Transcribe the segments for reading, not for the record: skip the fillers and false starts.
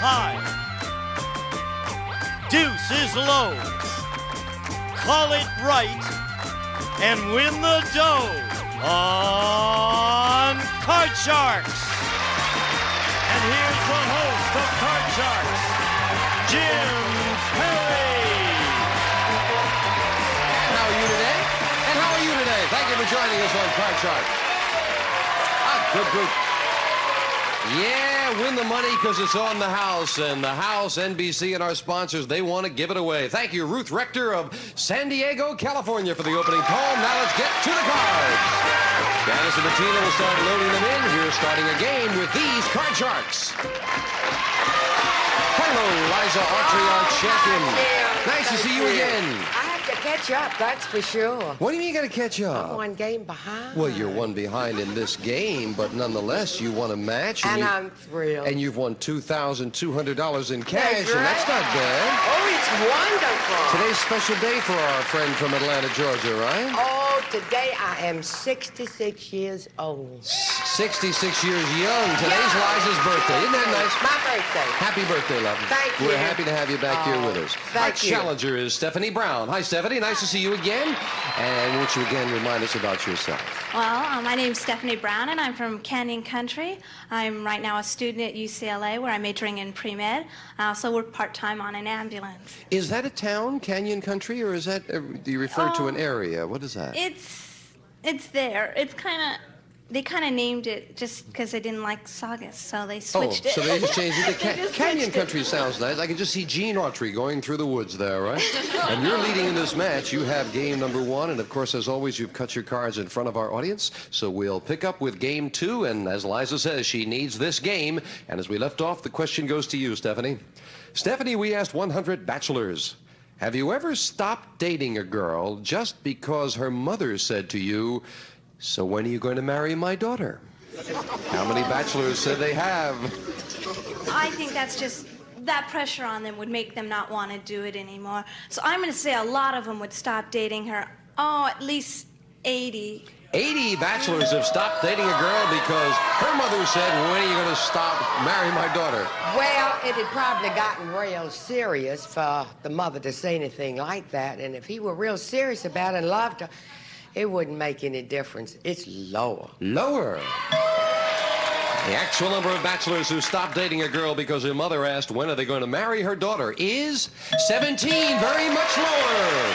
high. Deuce is low. Call it right and win the dough on Card Sharks. And here's the host of Card Sharks, Jim Perry. And how are you today? And how are you today? Thank you for joining us on Card Sharks. Good group. Yeah, win the money because it's on the house. And the house, NBC, and our sponsors, they want to give it away. Thank you, Ruth Rector of San Diego, California, for the opening poem. Now let's get to the cards. Janice and Bettina will start loading them in. We're starting a game with these Card Sharks. Hello, Liza Autry, our champion. Nice to see you again. Catch up, that's for sure. What do you mean you got to catch up? I'm one game behind. Well, you're one behind in this game, but nonetheless, you won a match. And I'm thrilled. And you've won $2,200 in cash, That's right. and that's not bad. Oh, it's wonderful. Today's a special day for our friend from Atlanta, Georgia, right? Oh, today I am 66 years old. 66 years young. Today's Liza's birthday. Isn't that nice? My birthday. Happy birthday, love. Thank you. We're happy to have you back here with us. Our Thank you. challenger is Stephanie Brown. Hi, Stephanie. Nice to see you again. And won't you again remind us about yourself? Well, my name's Stephanie Brown, and I'm from Canyon Country. I'm right now a student at UCLA, where I'm majoring in pre-med. I also work part-time on an ambulance. Is that a town, Canyon Country, or is that, do you refer to an area? What is that? It's there. It's kind of... They kind of named it just because they didn't like Saugus, so they switched it. So they just changed it to They just Canyon switched it. Country. Sounds nice. I can just see Gene Autry going through the woods there, right? And you're leading in this match. You have game number 1, and of course, as always, you've cut your cards in front of our audience. So we'll pick up with game 2, and as Liza says, she needs this game. And as we left off, the question goes to you, Stephanie. Stephanie, we asked 100 bachelors, have you ever stopped dating a girl just because her mother said to you, so when are you going to marry my daughter? How many bachelors said they have? I think that's just... That pressure on them would make them not want to do it anymore. So I'm going to say a lot of them would stop dating her. Oh, at least 80. 80 bachelors have stopped dating a girl because her mother said, when are you going to stop marrying my daughter? Well, it had probably gotten real serious for the mother to say anything like that. And if he were real serious about it and loved her, it wouldn't make any difference. It's lower. Lower. The actual number of bachelors who stopped dating a girl because her mother asked when are they going to marry her daughter is 17, very much lower.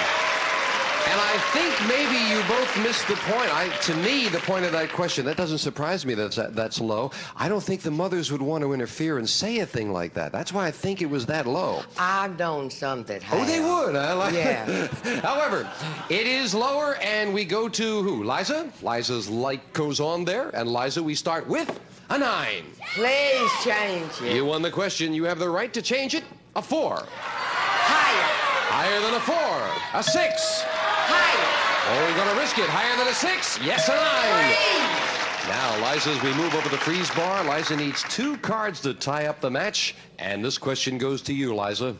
And I think maybe you both missed the point. To me, the point of that question, that doesn't surprise me that's low. I don't think the mothers would want to interfere and say a thing like that. That's why I think it was that low. I've known some that have. Oh, they would. I like Yeah. However, it is lower, and we go to who? Liza? Liza's light goes on there, and Liza, we start with a 9. Please change it. You won the question. You have the right to change it. A 4. Higher. Higher than a 4. A 6. Higher. Oh, we're going to risk it. Higher than a 6. Yes, a 9. Now, Liza, as we move over the freeze bar, Liza needs 2 cards to tie up the match. And this question goes to you, Liza.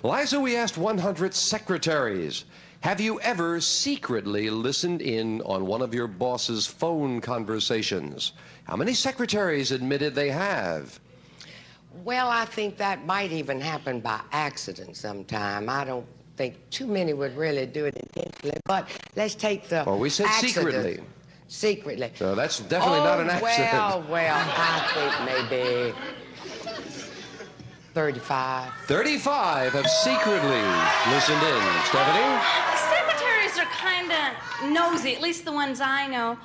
Liza, we asked 100 secretaries. Have you ever secretly listened in on one of your boss's phone conversations? How many secretaries admitted they have? Well, I think that might even happen by accident sometime. I don't think too many would really do it intentionally, but let's take the Oh, we said accident. secretly. Secretly. So that's definitely not an accident. Well, I think maybe 35. 35 have secretly listened in. Stephanie? Secretaries are kind of nosy, at least the ones I know.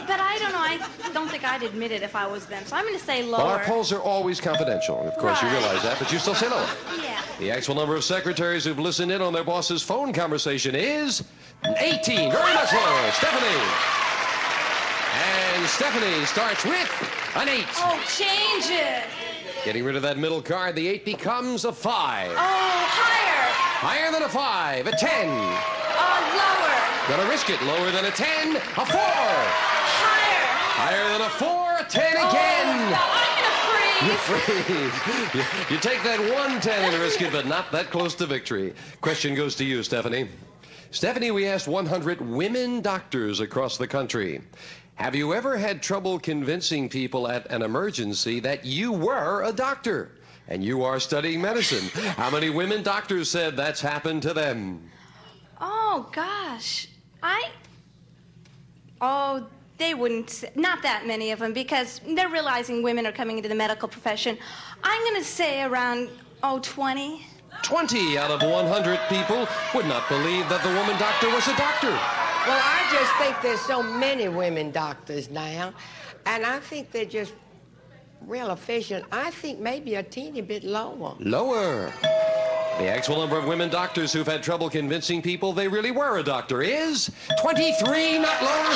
But I don't know. I don't think I'd admit it if I was them. So I'm going to say lower. Well, our polls are always confidential. Of course, you Right. realize that, but you still say lower. Yeah. The actual number of secretaries who've listened in on their boss's phone conversation is 18. Very much lower. Stephanie. And Stephanie starts with an 8. Oh, change it. Getting rid of that middle card, the 8 becomes a 5. Oh, higher. Higher than a 5, a 10. Lower. Gonna risk it. Lower than a 10, a 4. Higher. Higher than a 4, a 10 again. Oh, no, I'm going to You freeze. You take that 1 10 and risk it, but not that close to victory. Question goes to you, Stephanie. Stephanie, we asked 100 women doctors across the country. Have you ever had trouble convincing people at an emergency that you were a doctor? And you are studying medicine. How many women doctors said that's happened to them? Oh, gosh. Oh, they wouldn't say, not that many of them, because they're realizing women are coming into the medical profession. I'm going to say around, 20. 20 out of 100 people would not believe that the woman doctor was a doctor. Well, I just think there's so many women doctors now, and I think they're just real efficient. I think maybe a teeny bit lower. Lower. The actual number of women doctors who've had trouble convincing people they really were a doctor is 23, not lower.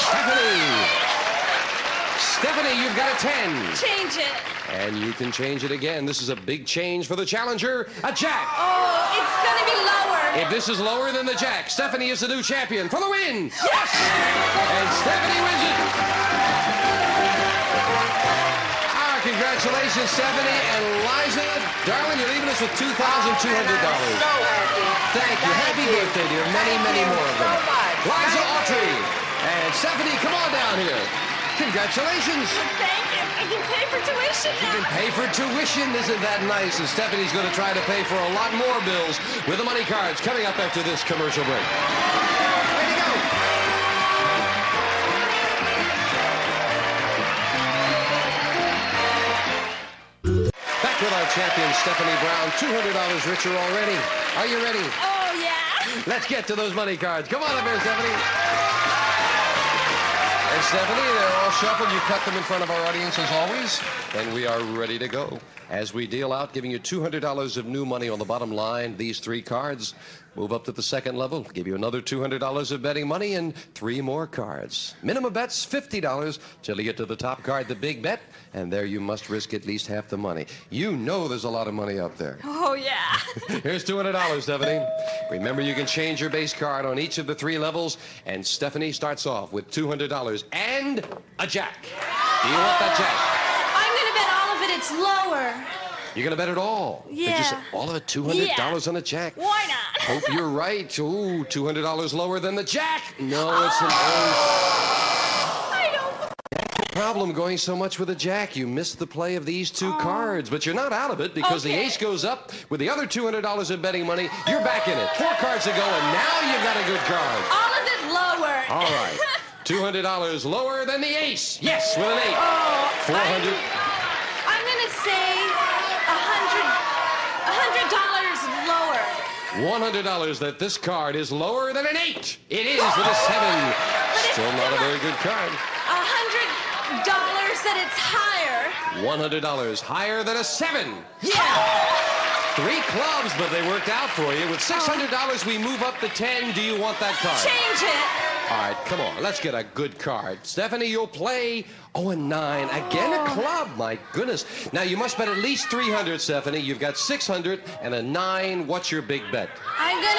Stephanie, you've got a 10. Change it. And you can change it again. This is a big change for the challenger, a jack. Oh, it's going to be lower. If this is lower than the jack, Stephanie is the new champion for the win. Yes! And Stephanie wins it. Congratulations, Stephanie. And Liza, darling, you're leaving us with $2,200. So happy. Thank you. Happy birthday, dear. Many, many more of them. Liza Autry and Stephanie, come on down here. Congratulations. Thank you. I can pay for tuition now. You can pay for tuition. Isn't that nice? And Stephanie's going to try to pay for a lot more bills with the money cards coming up after this commercial break. Way to go. Back with our champion, Stephanie Brown. $200 richer already. Are you ready? Oh, yeah. Let's get to those money cards. Come on up here, Stephanie. And Stephanie, they're all shuffled. You cut them in front of our audience as always. And we are ready to go. As we deal out, giving you $200 of new money on the bottom line, these 3 cards. Move up to the second level, give you another $200 of betting money and 3 more cards. Minimum bet's $50 till you get to the top card, the big bet, and there you must risk at least half the money. You know there's a lot of money up there. Oh, yeah. Here's $200, Stephanie. Remember, you can change your base card on each of the 3 levels, and Stephanie starts off with $200 and a jack. Do you want that jack? I'm going to bet all of it. It's lower. You're going to bet it all? Yeah. Did you say all of it, $200 on a jack? Why not? Hope you're right. Ooh, $200 lower than the jack. No, it's an I don't. That's the problem going so much with a jack. You missed the play of these 2 cards, but you're not out of it because the ace goes up with the other $200 of betting money. You're back in it. 4 cards to go, and now you've got a good card. All of it lower. All right. $200 lower than the ace. Yes, with an 8. Oh, 400. I'm going to say $100 lower. $100 that this card is lower than an 8. It is with a 7. Still not a very good card. $100 that it's higher. $100 higher than a 7. Yeah. 3 clubs, but they worked out for you. With $600, we move up to 10. Do you want that card? Change it. All right, come on. Let's get a good card. Stephanie, you'll play. Oh, a 9. Again, a club. My goodness. Now, you must bet at least $300, Stephanie. You've got $600 and a 9. What's your big bet? I'm gonna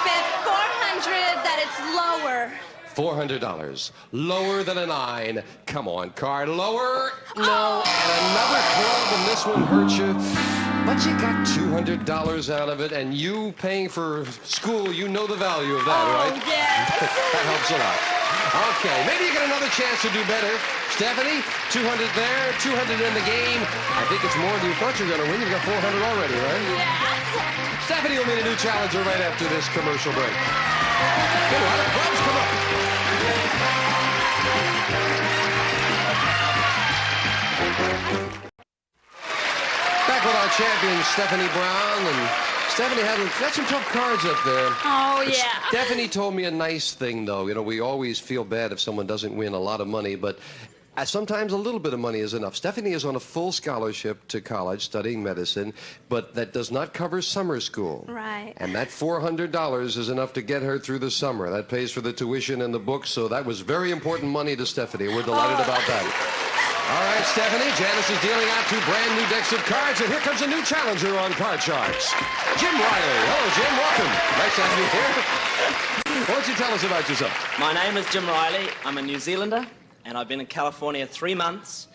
bet $400 that it's lower. $400. Lower than a 9. Come on, card. Lower. No. And another club, and this one hurts you. But you got $200 out of it, and you paying for school, you know the value of that, right? Oh, yes. That helps a lot. Okay, maybe you get another chance to do better. Stephanie, 200 there, 200 in the game. I think it's more than you thought you were going to win. You got 400 already, right? Yeah. Stephanie will meet a new challenger right after this commercial break. Get a lot of clubs, come on. Back with our champion, Stephanie Brown, and Stephanie got some tough cards up there. Oh, But yeah. Stephanie told me a nice thing, though. You know, we always feel bad if someone doesn't win a lot of money, but sometimes a little bit of money is enough. Stephanie is on a full scholarship to college studying medicine, but that does not cover summer school. Right. And that $400 is enough to get her through the summer. That pays for the tuition and the books, so that was very important money to Stephanie. We're delighted about that. All right, Stephanie, Janice is dealing out 2 brand new decks of cards, and here comes a new challenger on Card Sharks, Jim Riley. Hello, Jim. Welcome. Nice to have you here. Why don't you tell us about yourself? My name is Jim Riley. I'm a New Zealander, and I've been in California 3 months.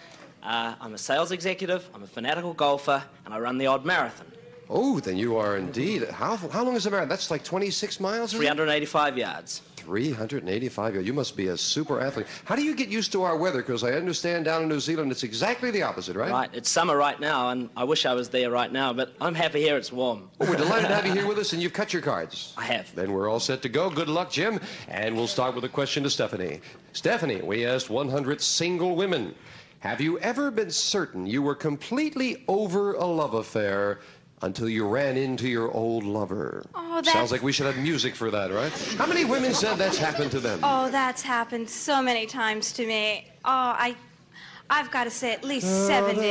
I'm a sales executive, I'm a fanatical golfer, and I run the odd marathon. Oh, then you are indeed. How long is the marathon? That's like 26 miles, isn't it? 385 yards. 385. You must be a super athlete. How do you get used to our weather? Because I understand down in New Zealand it's exactly the opposite, right? Right, it's summer right now, and I wish I was there right now, but I'm happy here it's warm. Well, we're delighted to have you here with us, and you've cut your cards. I have. Then we're all set to go. Good luck, Jim. And we'll start with a question to Stephanie. Stephanie, we asked 100 single women. Have you ever been certain you were completely over a love affair until you ran into your old lover? Oh, Sounds like we should have music for that, right? How many women said that's happened to them? Oh, that's happened so many times to me. Oh, I've got to say at least 70.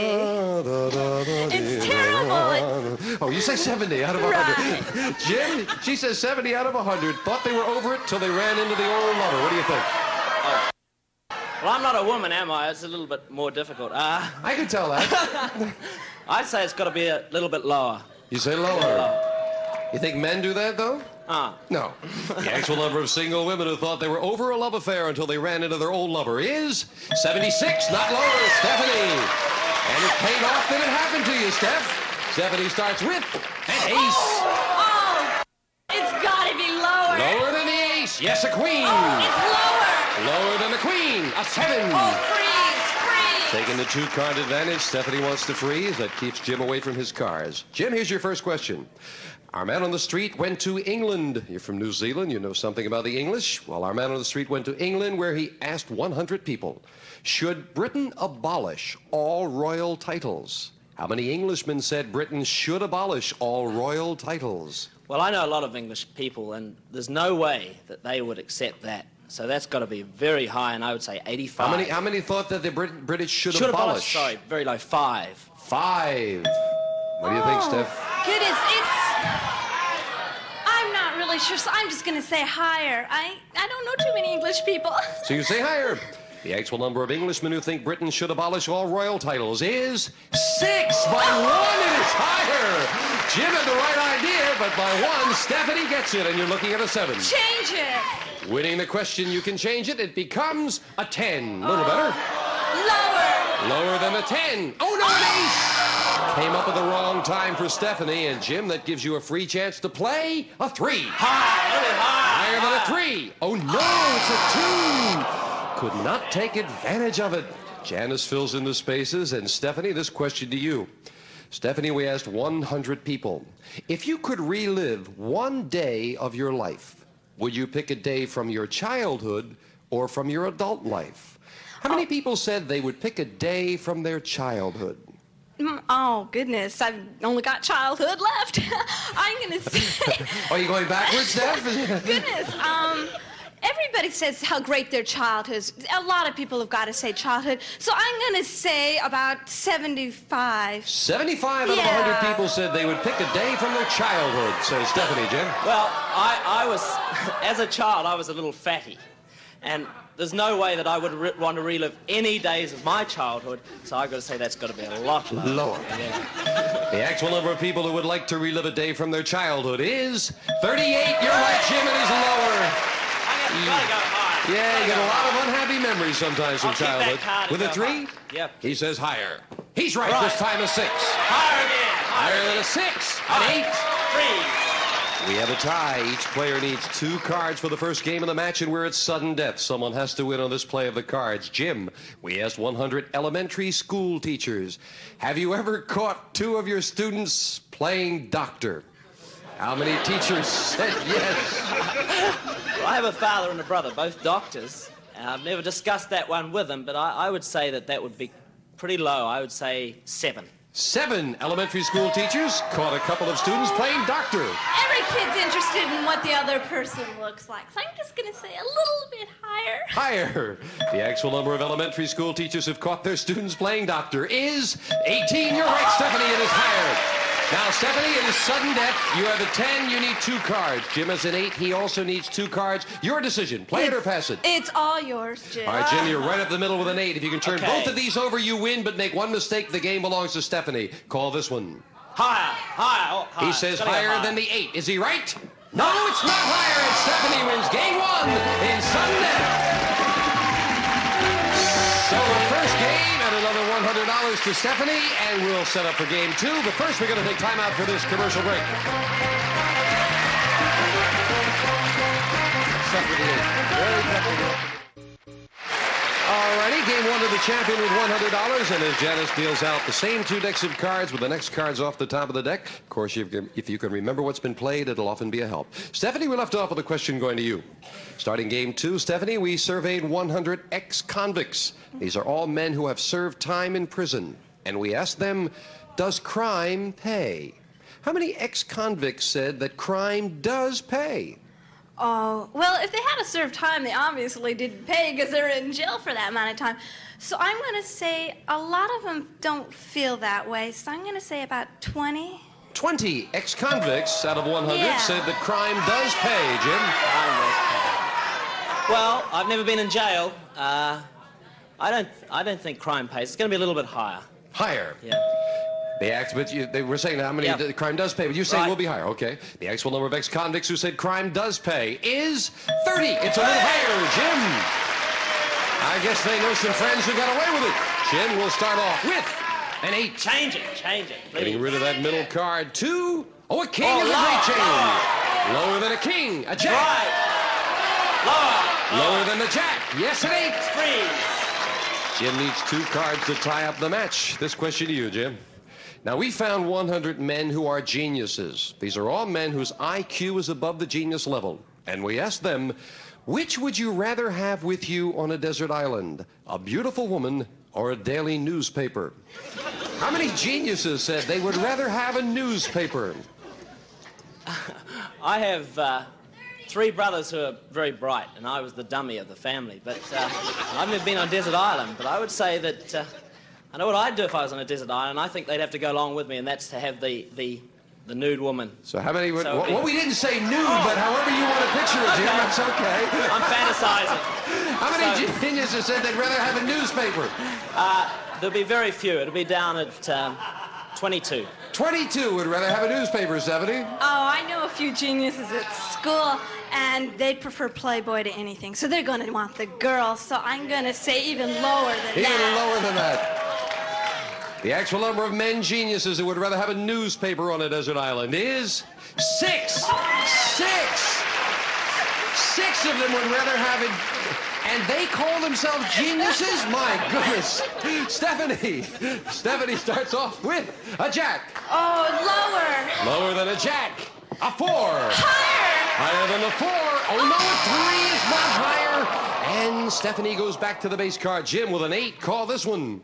It's terrible. Oh, you say 70 out of 100. Right. Jim, she says 70 out of 100. Thought they were over it till they ran into the old lover. What do you think? Well, I'm not a woman, am I? It's a little bit more difficult. I can tell that. I'd say it's got to be a little bit lower. You say lower. You think men do that, though? No. The actual number of single women who thought they were over a love affair until they ran into their old lover is 76, not lower, Stephanie. And it paid off that it happened to you, Steph. Stephanie starts with an ace. Oh, it's got to be lower. Lower than the ace. Yes, a queen. Oh, it's lower. Lower than the queen. A 7. Oh, freeze. Taking the 2-card advantage, Stephanie wants to freeze. That keeps Jim away from his cards. Jim, here's your first question. Our man on the street went to England. You're from New Zealand. You know something about the English. Well, our man on the street went to England where he asked 100 people, should Britain abolish all royal titles? How many Englishmen said Britain should abolish all royal titles? Well, I know a lot of English people, and there's no way that they would accept that. So that's got to be very high, and I would say 85. How many thought that the British should abolish? Sorry, very low. 5. 5. What do you think, Steph? Goodness, I'm not really sure, so I'm just going to say higher. I don't know too many English people. So you say higher. The actual number of Englishmen who think Britain should abolish all royal titles is 6. By 1, it is higher. Jim had the right idea, but by 1, Stephanie gets it, and you're looking at a 7. Change it. Winning the question, you can change it. It becomes a 10. A little better. Lower. Lower than a 10. Oh, no, an ace. Came up at the wrong time for Stephanie, and Jim, that gives you a free chance to play a 3. Higher than a 3. Oh, no, it's a 2. Could not take advantage of it. Janice fills in the spaces, and Stephanie, this question to you. Stephanie, we asked 100 people. If you could relive one day of your life, would you pick a day from your childhood or from your adult life? How many people said they would pick a day from their childhood? Oh, goodness. I've only got childhood left. I'm going to say... Are you going backwards, Steph? Goodness. Everybody says how great their childhood is. A lot of people have got to say childhood. So I'm going to say about 75. 75 out of 100 people said they would pick a day from their childhood, says Stephanie. Jim? Well, I was, as a child, I was a little fatty. And there's no way that I would want to relive any days of my childhood, so I've got to say that's got to be a lot lower. Yeah. The actual number of people who would like to relive a day from their childhood is 38. You're right, Jim, it is lower. Gotta go higher. Yeah, you get a lot of unhappy memories sometimes from childhood. With a 3? High. Yep. He says higher. He's right. This time a 6. Higher again. Higher than a 6. An 8. 3. We have a tie. Each player needs 2 cards for the first game of the match, and we're at sudden death. Someone has to win on this play of the cards. Jim, we asked 100 elementary school teachers. Have you ever caught 2 of your students playing doctor? How many teachers said yes? Well, I have a father and a brother, both doctors. I've never discussed that one with them, but I would say that would be pretty low. I would say 7. 7 elementary school teachers caught a couple of students playing doctor. Every kid's interested in what the other person looks like, so I'm just going to say a little bit higher. Higher. The actual number of elementary school teachers who've caught their students playing doctor is 18. You're right, Stephanie, it is higher. Now, Stephanie, it is sudden death. You have a 10. You need 2 cards. Jim has an 8. He also needs 2 cards. Your decision. Play it or pass it. It's all yours, Jim. All right, Jim, you're right up the middle with an 8. If you can turn both of these over, you win, but make one mistake, the game belongs to Stephanie. Call this one. Higher. Higher. Oh, he says higher than the 8. Is he right? No, it's not higher, and Stephanie wins game 1 in sudden death. So the first game and another $100 to Stephanie, and we'll set up for game 2. But first, we're going to take time out for this commercial break. tough with the 8. Very tough with the 8. All righty, game 1 of the champion with $100. And as Janice deals out the same 2 decks of cards with the next cards off the top of the deck, of course, if you can remember what's been played, it'll often be a help. Stephanie, we left off with a question going to you. Starting game 2, Stephanie, we surveyed 100 ex-convicts. These are all men who have served time in prison. And we asked them, does crime pay? How many ex-convicts said that crime does pay? Oh, well, if they had to serve time, they obviously didn't pay because they were in jail for that amount of time. So I'm going to say a lot of them don't feel that way. So I'm going to say about 20. 20 ex-convicts out of 100 Yeah. said that crime does pay, Jim. Well, I've never been in jail. I don't think crime pays. It's going to be a little bit higher. Higher. Yeah. They were saying how many crime does pay, but you say Right. will be higher. Okay. The actual number of ex-convicts who said crime does pay is 30. It's a little higher, Jim. I guess they know some friends who got away with it. Jim will start off with an 8. Change it, please. Getting rid of that middle card. 2. Oh, a king Oh, is a lower, great change. Lower than a king. A jack. Right. Lower than the jack. Yes, an 8. Freeze. Jim needs 2 cards to tie up the match. This question to you, Jim. Now, we found 100 men who are geniuses. These are all men whose IQ is above the genius level. And we asked them, which would you rather have with you on a desert island? A beautiful woman or a daily newspaper? How many geniuses said they would rather have a newspaper? I have 3 brothers who are very bright, and I was the dummy of the family. But I've never been on a desert island, but I would say that I know what I'd do if I was on a desert island. I think they'd have to go along with me, and that's to have the nude woman. So how many would... So well, we didn't say nude, but however you want to picture it, Jim, that's okay. I'm fantasizing. How many geniuses said they'd rather have a newspaper? There'll be very few. It'll be down at 22. 22 would rather have a newspaper, 70. Oh, I know a few geniuses at school, and they prefer Playboy to anything. So they're going to want the girl. So I'm going to say even lower than Even that. lower than that. The actual number of men geniuses who would rather have a newspaper on a desert island is 6. 6 of them would rather have it, and they call themselves geniuses? My goodness. Stephanie starts off with a jack. Oh, lower. Lower than a jack. A 4. Higher. Higher than a 4. Oh, no, a 3 is not higher. And Stephanie goes back to the base card. Jim with an 8. Call this one.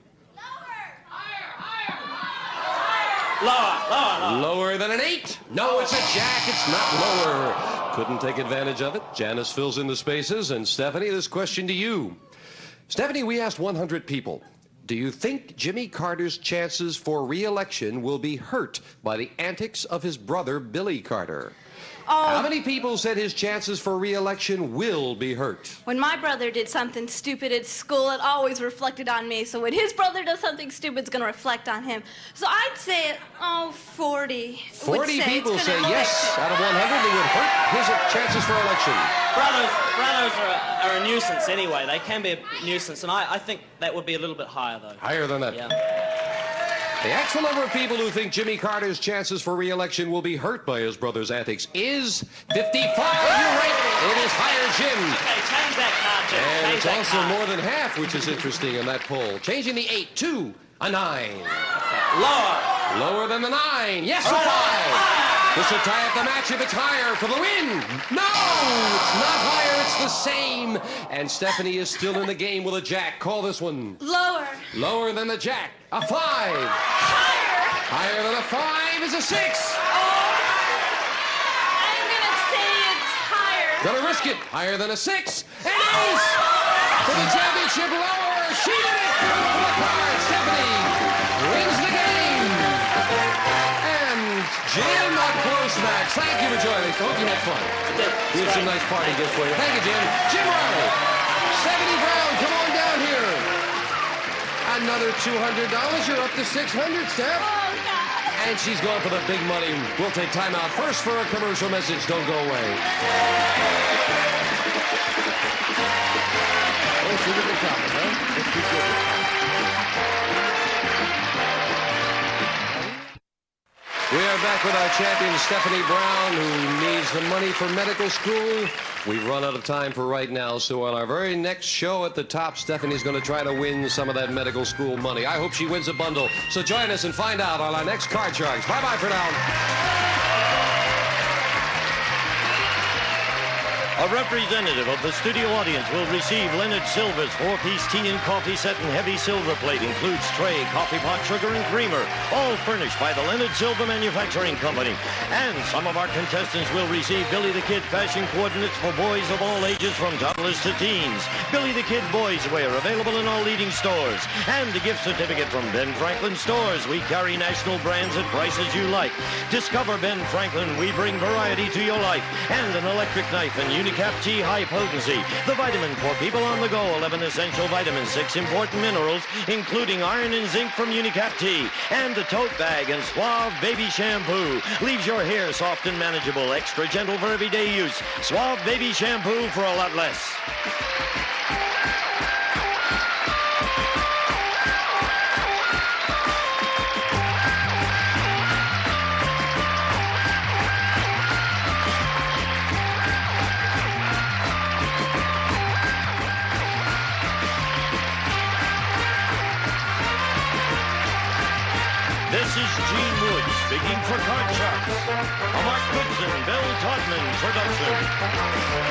Lower. Lower than an 8. No, it's a jack. It's not lower. Couldn't take advantage of it. Janice fills in the spaces. And Stephanie, this question to you. Stephanie, we asked 100 people. Do you think Jimmy Carter's chances for re-election will be hurt by the antics of his brother, Billy Carter? How many people said his chances for re-election will be hurt? When my brother did something stupid at school, it always reflected on me. So when his brother does something stupid, it's going to reflect on him. So I'd say, 40. 40 people say yes. Out of 100, they would hurt his chances for election. Brothers are a nuisance anyway. They can be a nuisance, and I think that would be a little bit higher, though. Higher than that. Yeah. The actual number of people who think Jimmy Carter's chances for re-election will be hurt by his brother's antics is 55. You're right. It is higher, Jim. Okay, change that card, Jim. And Change it's that also card. more than half, which is interesting in that poll. Changing the 8 to a 9. Lower. Lower than the 9. Yes, a 5. This will tie up the match if it's higher for the win. No, it's not higher. It's the same. And Stephanie is still in the game with a jack. Call this one. Lower. Lower than the jack. A 5. Higher. Higher than a 5 is a 6. I'm going to say it's higher. Gonna risk it. Higher than a 6. And it is! For the championship, lower. She did it. For the card, Stephanie wins the game. And Jim, a close match. Thank you for joining us. Hope you had fun. We had some nice party gifts for you. Thank you, Jim. Jim Riley, Stephanie Brown, come on down here. Another $200. You're up to $600, Steph. Oh, God. And she's going for the big money. We'll take time out first for a commercial message. Don't go away. Oh, she did the comment, huh? Let's keep going. We are back with our champion, Stephanie Brown, who needs the money for medical school. We've run out of time for right now, so on our very next show at the top, Stephanie's going to try to win some of that medical school money. I hope she wins a bundle. So join us and find out on our next Card Sharks. Bye-bye for now. A representative of the studio audience will receive Leonard Silver's 4-piece tea and coffee set and heavy silver plate. Includes tray, coffee pot, sugar, and creamer. All furnished by the Leonard Silver Manufacturing Company. And some of our contestants will receive Billy the Kid fashion coordinates for boys of all ages from toddlers to teens. Billy the Kid boys wear available in all leading stores. And a gift certificate from Ben Franklin Stores. We carry national brands at prices you like. Discover Ben Franklin. We bring variety to your life. And an electric knife and Unicap Tea High Potency. The vitamin for people on the go. 11 essential vitamins, 6 important minerals, including iron and zinc from Unicap Tea. And the tote bag and Suave Baby Shampoo. Leaves your hair soft and manageable. Extra gentle for everyday use. Suave Baby Shampoo for a lot less. This is Gene Wood speaking for Card Sharks. A Mark Goodson-Bill Todman production.